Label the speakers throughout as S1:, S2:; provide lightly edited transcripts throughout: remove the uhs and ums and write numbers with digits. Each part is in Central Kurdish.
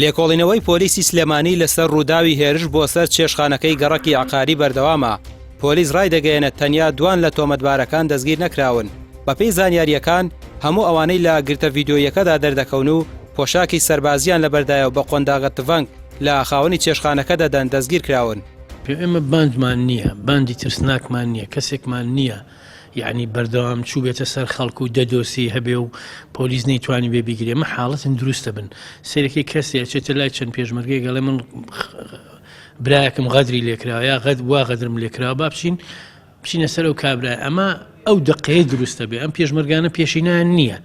S1: لێکۆڵینەوەی پۆلیسی سلێمانی لەسەر ڕووداوی هێرش بۆ سەر چێشخانەکەی گەڕەکی عقاری بەردەوامە. پۆلیس ڕای دەگەیەنێت تەنیا دوان لە تۆمەتبارەکان دەستگیر نەکراون. بەپێی زانیاریەکان هەموو ئەوانەی لە گرتە ڤیدیۆیەکەدا دەردەکەون و پۆشاکی سەربازیان لەبەردایە و بە قۆنداغە تڤەنگ لە خاوەنی چێشخانەکە دەدەن دەستگیر کراون.
S2: ئێمە باندمان نییە، باندی ترسناکمان نییە، کەسێکمان نییە. یعنی بەردەوام چوو بێتە سەر خەڵکو و دەدۆسی هەبێ و پۆلیس نەیتوانی بێ بیگرێ. مە حاڵەتم دروستە بن. سێرەکەی کەسێ چێتە لای چەند پێشمەرگەی گەڵێ من برایەکم غەدری لێکراوە یا وا غەدرم لێکراوە با بچینە سەر ئەو کابرای. ئەمە ئەو دقەیە دروستە بێ. ئەم پێشمەرگانە پێشینیان نییە،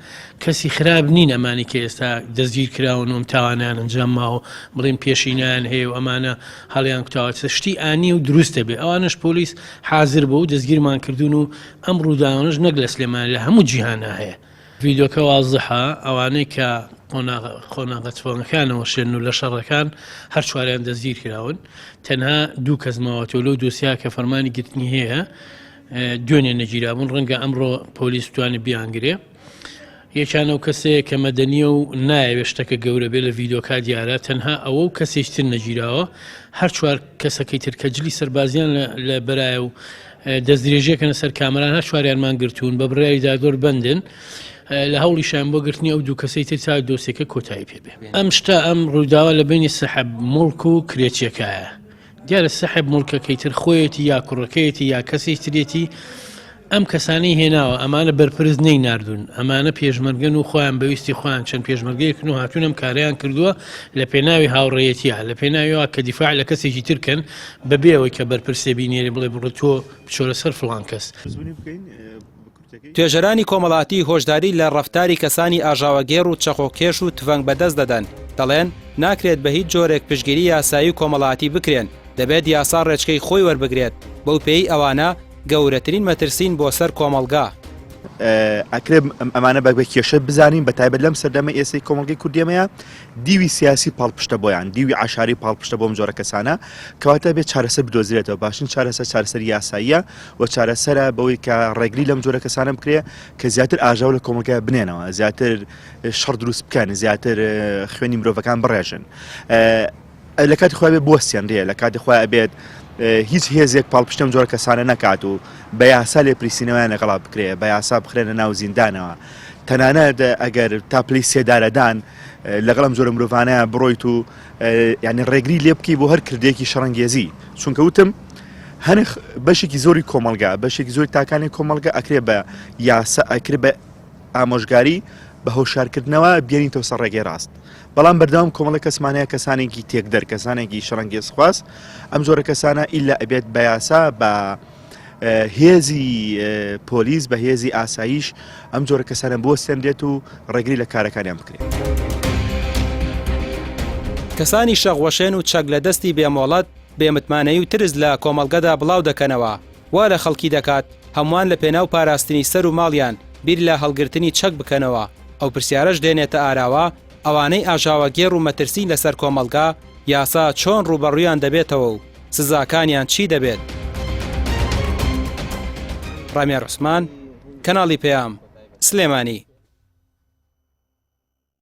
S2: کەسی خراپ نین ئەمانی کە ئێستا دەستگیر کراون و تاوانیان ئەنجام ماوە بڵێن پێشینیان هەیە و ئەمانە هەڵیان کوتاوە شتی ئانی و دروستە بێ. ئەوانش پۆلیس حازر بۆ و دەستگیرمان کردوون و ئەم ڕووداوانش نەک لە سلێمانی لە هەموو جیهانە هەیە. ڤیدۆکە وازحە ئەوانەی کە قۆناغە تفۆنەکانەوە شێن و لە شەڕەکان هەر چواریان دەستگیر کراون. تەنها دوو کەس ماوەتەوە لەو دۆسیا کە فەرمانی گرتنی هەیە دوێنێ نەگیرابوون. ڕەنگە ئەمڕۆ پۆلیس توانێت بیانگرێ. یەکیان ئەو کەسەیە کە مەدەنیە و نایەوێت شتەکە گەورە بێ لە ڤیدۆکا دیارە، تەنها ئەوە و کەسێکتر نەگیراوە. هەر چوار کەسەکەی تر کە جلی سەربازیان لە بەرایە و دەستدرێژەکەنە سەر کامەران هەر چواریانمان گرتوون بە بڕیاری دادۆر بەندن لە هەوڵیشان بۆ گرتنی ئەو دوو کەسەی تر تا دۆسێکە کۆتایی پێبێ. ئەم شتە ئەم ڕووداوە لە بینی سەحەب موڵک و کرێچیەکایە. دیارە سەحەب موڵکەکەی تر خۆیەتی یا کوڕەکەیەتی یا کەسێک ترێتی ئەم کەسانی هێناوە. ئەمانە بەرپرس نەی ناردوون، ئەمانە پێشمەرگن و خۆیان بەویستی خۆیان چەند پێشمەرگەیەکن و هاتوون ئەم کاریان کردووە لە پێناوی هاوڕێیەتیە، لە پێناویەوە کە دیفاع لە کەسێکی ترکەن بەبێ ئەوەی کە بەرپرسێ بینێری بڵێ بڕ تۆ بچۆرە سەر فڵان کەس.
S1: توێژەرانی کۆمەڵاتی هۆشداری لە ڕەفتاری کەسانی ئاژاوەگێڕ و چەقۆکێش و تفەنگ بەدەست دەدەن. دەڵێن ناکرێت بە هیچ جۆرێک پشگیری یاسایی کۆمەڵاتی بکرێن، دەبێت یاسا ڕێچکەی خۆی وەربگرێت. بەو پێی ئەوانە گەورەترین مەترسین بۆ سەر کۆمەڵگا.
S3: ئەکرێ ئەمانە بە کێشە بزانین بە تایبەت لەم سەردەمە ئێسەی کۆمەڵگەی کوردیەمەیە دیوی سیاسی پاڵپشتە بۆیان، دیوی عاشاری پاڵپشتە بۆم جۆرە کەسانە کەواتە بێت چارەسەر بدۆزرێتەوە. باشین چارەسەر یاساییە و چارەسەرە بەوەی کە ڕێگری لەم جۆرە کەسانە بکرێ کە زیاتر ئاژاو لە کۆمەڵگای بنێنەوە، زیاتر شەڕ دروست بکەن، زیاتر خوێنی مرۆڤەکان بڕێژن. لە کاتی خۆی بێ بۆستیان ڕێ لە کاتی خۆی ئەبێت هیچ هێزێک پاڵپشتم جۆرە کەسانە نەکات و بە یاسا لێ پریسینەوەیان لەگەڵا بکرێ، بە یاسا بخرێنە ناو زیندانەوە. تەنانەت ئەگەر تا پلی سێدارەدان لەگەڵم جۆرە مرۆڤانەیە بڕۆیت و یعنی ڕێگری لێ بکەی بۆ هەر کردێکی شەڕەنگێزی. چونکە وتم هەنێک بەشێکی زۆری کۆمەڵگا، بەشێکی زۆری تاکانی کۆمەڵگا ئەکرێ بە یاسا ئەکرێ بە ئامۆژگاری بە هۆشارکردنەوە بێنیتەوە سەر ڕێگەی ڕاست. بەڵام بەردەوام کۆمەڵە کەسمانەیە کەسانێکی تێکدەر، کەسانێکی شەڕەنگێز خواست. ئەم جۆرە کەسانە ئیلا ئەبێت بە یاسا بە هێزی پۆلیس بە هێزی ئاساییش ئەم جۆرە کەسانە بۆ سێندێت و ڕێگری لە کارەکانیان بکرێت.
S1: کەسانی شەغوەشێن و چەک لە دەستی بێمۆڵەت بێمتمانەی و ترس لە کۆمەڵگەدا بڵاو دەکەنەوە، وا لە خەڵکی دەکات هەمووان لە پێناو پاراستنی سەر و ماڵیان بیر لە هەڵگرتنی چەک بکەنەوە. ئەو پرسیارەش دێنێتە ئاراوە ئەوانەی ئاژاوەگێڕ و مەترسین لەسەر کۆمەڵگا یاسا چۆن ڕوبەڕوویان دەبێتەوە و سزاکانیان چی دەبێت؟ ڕامێر عوسمان، کەناڵی پێام، سلێمانی.